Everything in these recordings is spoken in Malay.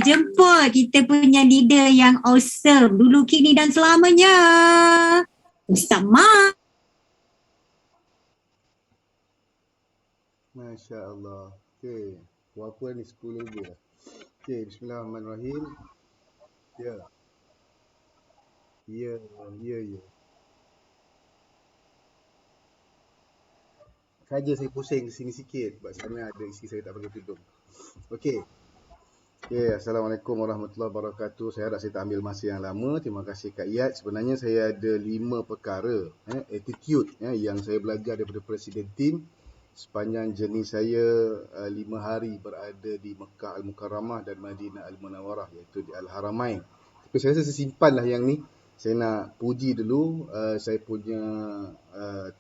jemput kita punya leader yang awesome dulu, kini dan selamanya, Ustaz Mak. Masya Allah. Okey, berapa ni 10 lebih dah. Okey, bismillahirrahmanirrahim. Ya. Ya. Saja saya pusing sini sikit sebab sana ada isteri saya tak pakai tudung. Okey. Assalamualaikum warahmatullahi wabarakatuh. Saya harap saya tak ambil masa yang lama. Terima kasih Kak Iyad. Sebenarnya saya ada 5 perkara, attitude yang saya belajar daripada Presiden Tim sepanjang journey saya 5 hari berada di Mekah Al-Mukarramah dan Madinah Al-Munawwarah, iaitu di Al-Haramain. Tapi saya rasa saya simpanlah yang ni. Saya nak puji dulu saya punya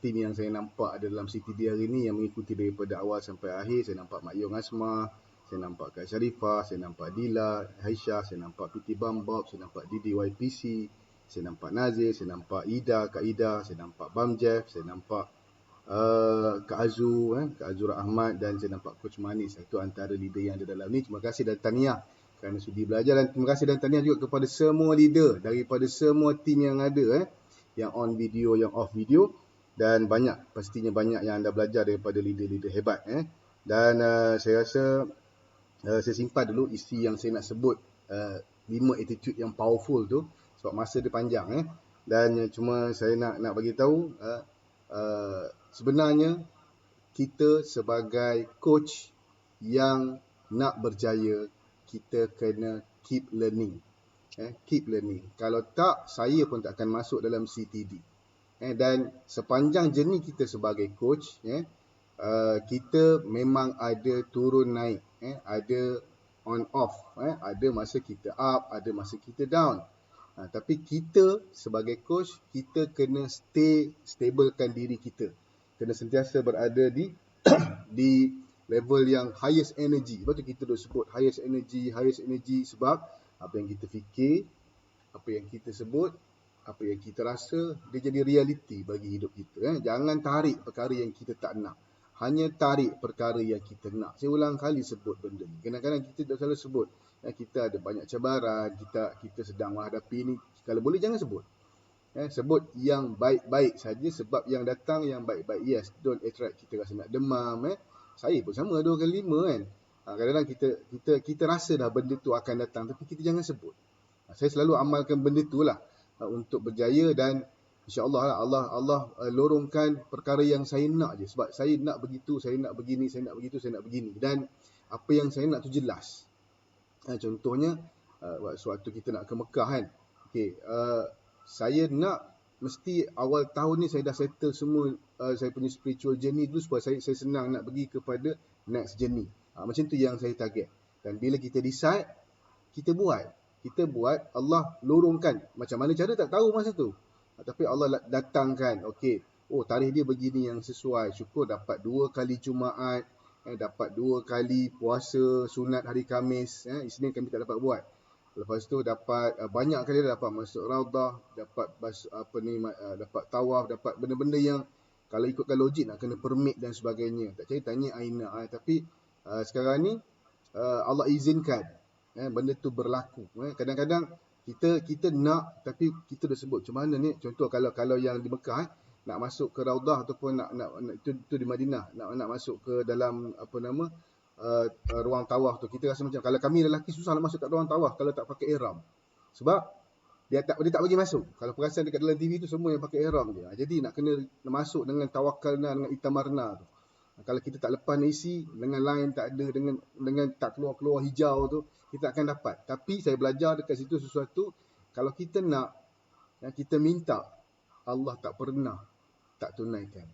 tim yang saya nampak ada dalam CTD hari ni yang mengikuti daripada awal sampai akhir. Saya nampak Mak Yong Asma, saya nampak Kak Sharifah, saya nampak Dila, Aisyah, saya nampak PT Bambob, saya nampak Didi YPC, saya nampak Nazir, saya nampak Ida, Kak Ida, saya nampak Bam Jeff, saya nampak Kak Azura Ahmad dan saya nampak Coach Manis. Itu antara leader yang ada dalam ni. Terima kasih dan tahniah kerana sudi belajar, dan terima kasih dan tahniah juga kepada semua leader daripada semua tim yang ada, yang on video, yang off video, dan pastinya banyak yang anda belajar daripada leader-leader hebat. Dan saya rasa saya simpan dulu isi yang saya nak sebut 5 attitude yang powerful tu sebab masa dia panjang. Dan cuma saya nak bagi tahu sebenarnya kita sebagai coach yang nak berjaya, kita kena keep learning. Keep learning. Kalau tak, saya pun tak akan masuk dalam CTD. Dan sepanjang journey kita sebagai coach, kita memang ada turun naik, ada on off, ada masa kita up, ada masa kita down. Tapi kita sebagai coach, kita kena stablekan diri kita, kena sentiasa berada di di level yang highest energy. Sebab tu kita dah sebut highest energy sebab apa yang kita fikir, apa yang kita sebut, apa yang kita rasa, dia jadi reality bagi hidup kita. Jangan tarik perkara yang kita tak nak, hanya tarik perkara yang kita nak. Saya ulang kali sebut benda ni. Kadang-kadang kita dah selalu sebut kita ada banyak cabaran, kita sedang menghadapi ni. Kalau boleh jangan sebut. Sebut yang baik-baik saja, sebab yang datang yang baik-baik. Yes, don't attract kita rasa nak demam. Saya pun sama 2 kali 5 kan. Kadang-kadang kita rasa dah benda tu akan datang, tapi kita jangan sebut. Saya selalu amalkan benda tu lah untuk berjaya, dan insya-Allah Allah lorongkan perkara yang saya nak je, sebab saya nak begitu, saya nak begini, saya nak begitu, saya nak begini, dan apa yang saya nak tu jelas. Contohnya sewaktu kita nak ke Mekah kan. Okey, saya nak mesti awal tahun ni saya dah settle semua saya punya spiritual journey dulu supaya saya senang nak pergi kepada next journey. Macam tu yang saya target. Dan bila kita decide, kita buat, Allah lorongkan. Macam mana cara tak tahu masa tu. Tapi Allah datangkan, okey, tarikh dia begini yang sesuai. Syukur dapat 2 kali Jumaat, dapat 2 kali puasa sunat hari Khamis, Isnin kami tak dapat buat. Lepas tu dapat banyak kali dapat masuk Raudah, dapat dapat tawaf, dapat benda-benda yang kalau ikutkan logik nak kena permit dan sebagainya. Tak cari tanya Aina, tapi sekarang ni Allah izinkan benda tu berlaku. Kadang-kadang kita nak, tapi kita dah sebut macam mana ni. Contoh kalau yang di Mekah nak masuk ke Raudah ataupun nak itu di Madinah, nak masuk ke dalam ruang tawaf tu, kita rasa macam kalau kami lelaki susah nak masuk kat ruang tawaf kalau tak pakai ihram. Sebab dia tak bagi masuk. Kalau perasan dekat dalam TV tu semua yang pakai ihram je. Jadi nak kena masuk dengan tawakkalna, dengan itamarna tu. Kalau kita tak lepas isi dengan line tak ada, dengan tak keluar hijau tu, kita akan dapat. Tapi saya belajar dekat situ sesuatu, kalau kita nak, kita minta, Allah tak pernah tak tunaikan.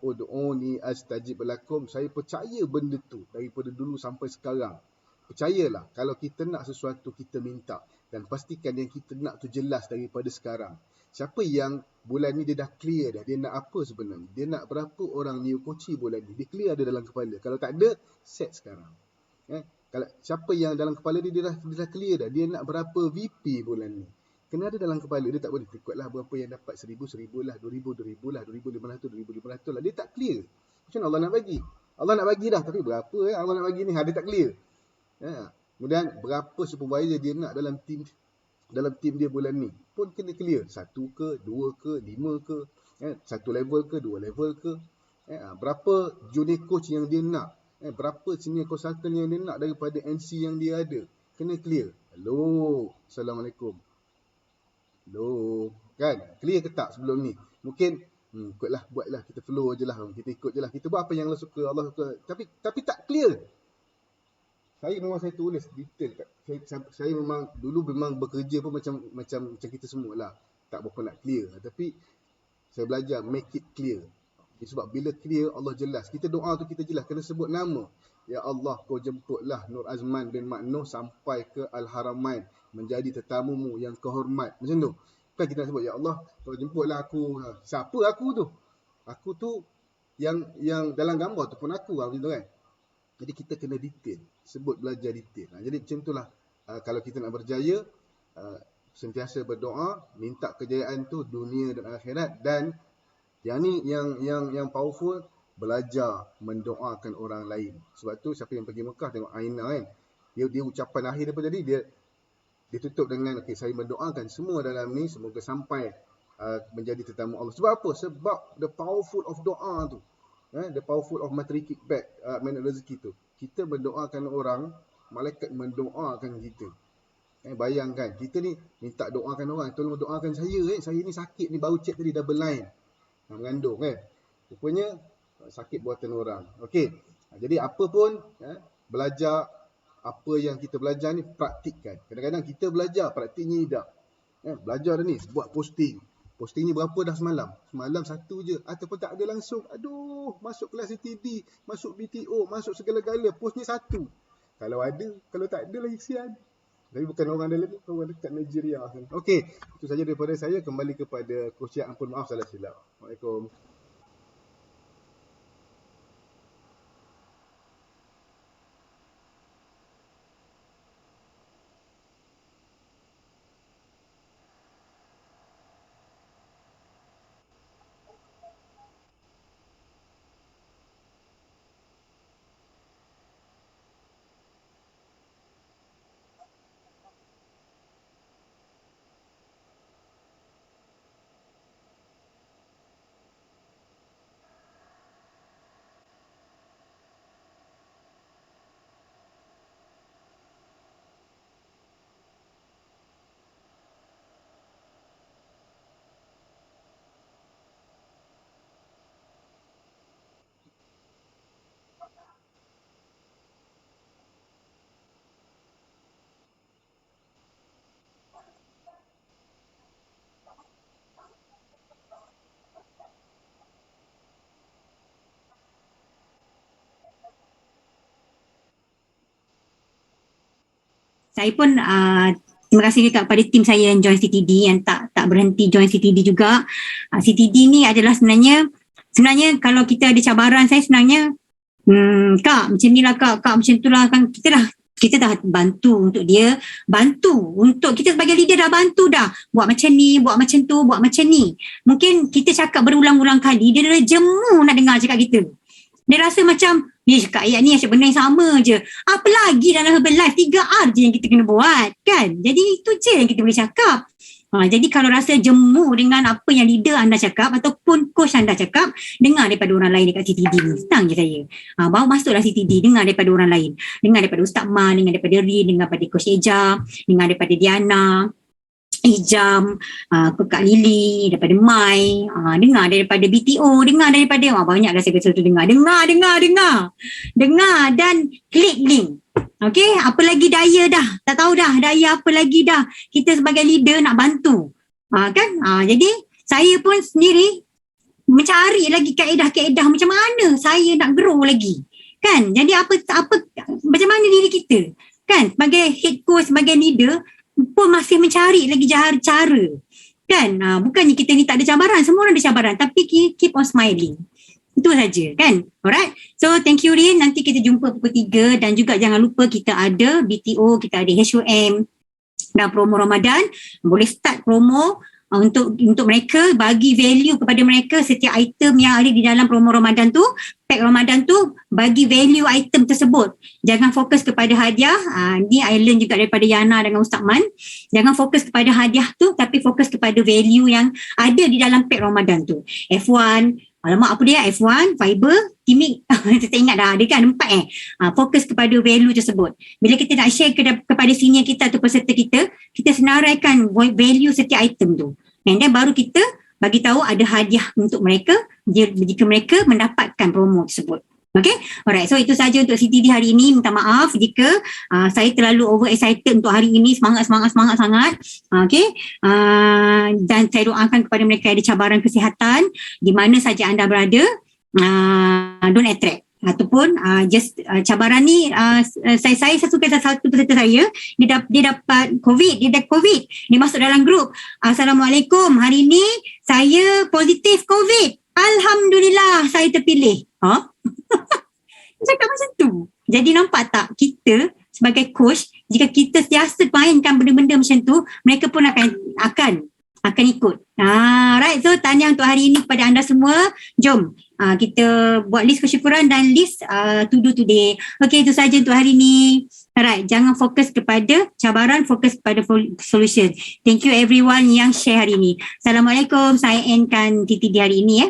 Ud'uni astajib lakum. Saya percaya benda tu daripada dulu sampai sekarang. Percayalah, kalau kita nak sesuatu, kita minta, dan pastikan yang kita nak tu jelas daripada sekarang. Siapa yang bulan ni dia dah clear dah, dia nak apa sebenarnya, dia nak berapa orang new coach bulan ni, dia clear ada dalam kepala. Kalau tak ada, set sekarang. Kalau siapa yang dalam kepala dia dah clear dah, dia nak berapa VP bulan ni, kena ada dalam kepala. Dia tak boleh ikutlah berapa yang dapat, 1,000 lah, 2,000 lah, 2,500 lah. Dia tak clear. Macam mana Allah nak bagi? Allah nak bagi dah, tapi berapa Allah nak bagi ni? Dia tak clear. Kemudian berapa supervisor dia nak dalam tim dia bulan ni pun kena clear. 1 ke, 2 ke, 5 ke, 1 level ke, 2 level ke, berapa junior coach yang dia nak, berapa senior consultant yang dia nak daripada NC yang dia ada, kena clear. Hello, Assalamualaikum. Hello, kan? Clear ke tak sebelum ni? Mungkin ikutlah, buatlah, kita flow je lah, kita ikut je lah, kita buat apa yang Allah suka, tapi tak clear. Saya tulis detail. Saya memang bekerja pun macam kita semua lah. Tak berapa nak clear. Tapi saya belajar make it clear. Sebab bila clear, Allah jelas. Kita doa tu kita jelas. Kena sebut nama. Ya Allah, kau jemputlah Nur Azman bin Mak Noh sampai ke Al-Haramain. Menjadi tetamumu yang kehormat. Macam tu. Kan kita nak sebut, Ya Allah, kau jemputlah aku. Siapa aku tu? Aku tu yang dalam gambar tu pun aku. Macam tu kan. Jadi kita kena detail, sebut belajar detail. Jadi macam itulah kalau kita nak berjaya, sentiasa berdoa, minta kejayaan tu dunia dan akhirat, dan yang ni yang powerful, belajar mendoakan orang lain. Sebab tu siapa yang pergi Mekah tengok Aina kan, dia ucapan akhir daripada tadi dia tutup dengan okey, saya mendoakan semua dalam ni semoga sampai menjadi tetamu Allah. Sebab apa? Sebab the powerful of doa tu. The powerful of materi kickback, rezeki tu. Kita mendoakan orang, malaikat mendoakan kita. Bayangkan, kita ni minta doakan orang, tolong doakan saya. Saya ni sakit ni, baru check tadi double line. Mengandung kan. Rupanya sakit buatan orang. Okey. Jadi apa pun, belajar, apa yang kita belajar ni praktikkan. Kadang-kadang kita belajar, praktiknya tidak. Belajar dah ni, buat posting. Posting ni berapa dah semalam? Semalam 1 je. Ataupun tak ada langsung. Aduh, masuk kelas CTD, masuk BTO, masuk segala-gala. Post ni 1. Kalau ada, kalau tak ada lagi kesian. Tapi bukan orang dalam ni, orang dekat Nigeria. Okey, itu saja daripada saya. Kembali kepada Coach Yak. Ampun maaf salah silap. Assalamualaikum. Saya pun terima kasih juga kepada tim saya yang join CTD, yang tak berhenti join CTD juga. CTD ni adalah sebenarnya kalau kita ada cabaran, saya sebenarnya Kak macam ni lah Kak macam tu lah kan, kita dah bantu untuk dia, bantu untuk kita sebagai leader, dah bantu dah buat macam ni, buat macam tu, buat macam ni. Mungkin kita cakap berulang-ulang kali, dia dah jemu nak dengar cakap kita. Dia rasa macam, cakap ayat ni asyik benda yang sama je. Apa lagi dalam Herbalife, 3R je yang kita kena buat kan. Jadi itu je yang kita boleh cakap. Jadi kalau rasa jemu dengan apa yang leader anda cakap ataupun coach anda cakap, dengar daripada orang lain dekat CTD ni. Senang je saya. Baru masuklah CTD, dengar daripada orang lain. Dengar daripada Ustaz Man, dengar daripada Rin, dengar daripada Coach Eja, dengar daripada Diana, Ijam, Kak Lily, daripada Mai, dengar daripada BTO, dengar daripada banyaklah saya kata tu, dengar dan klik link. Okey, apa lagi daya dah, tak tahu dah daya apa lagi dah kita sebagai leader nak bantu. Kan? Jadi saya pun sendiri mencari lagi kaedah-kaedah macam mana saya nak grow lagi. Kan? Jadi apa macam mana diri kita? Kan? Sebagai head coach, sebagai leader pun masih mencari lagi cara. Kan? Bukannya kita ni tak ada cabaran, semua orang ada cabaran, tapi keep on smiling. Itu saja kan. Alright. So thank you Rin. Nanti kita jumpa pukul 3 dan juga jangan lupa kita ada BTO, kita ada HUM dan promo Ramadan. Boleh start promo untuk mereka, bagi value kepada mereka setiap item yang ada di dalam promo Ramadan tu, pack Ramadan tu, bagi value item tersebut. Jangan fokus kepada hadiah. Ni I learn juga daripada Yana dengan Ustaz Man. Jangan fokus kepada hadiah tu, tapi fokus kepada value yang ada di dalam pack Ramadan tu. F1, alamak apa dia, F1, fiber, timik, saya ingat dah, dia kan 4 fokus kepada value tersebut. Bila kita nak share kepada senior kita atau peserta kita, kita senaraikan value setiap item tu. And then baru kita bagi tahu ada hadiah untuk mereka jika mereka mendapatkan promo tersebut. Okay, alright. So itu saja untuk CTD hari ini. Minta maaf jika saya terlalu over excited untuk hari ini. Semangat sangat. Okay, dan saya doakan kepada mereka yang ada cabaran kesihatan di mana saja anda berada, don't attract. Ataupun cabaran ni saya suka satu peserta saya, dia dapat COVID, dia masuk dalam grup, Assalamualaikum, hari ni saya positif COVID, Alhamdulillah saya terpilih. Cakap macam tu. Jadi nampak tak, kita sebagai coach, jika kita sentiasa mainkan benda-benda macam tu, mereka pun akan ikut. Right, so tanya untuk hari ini kepada anda semua. Jom kita buat list kesyukuran dan list to do today. Okay, itu saja untuk hari ini. Alright, jangan fokus kepada cabaran, fokus kepada solution. Thank you everyone yang share hari ini. Assalamualaikum, saya endkan TTD hari ini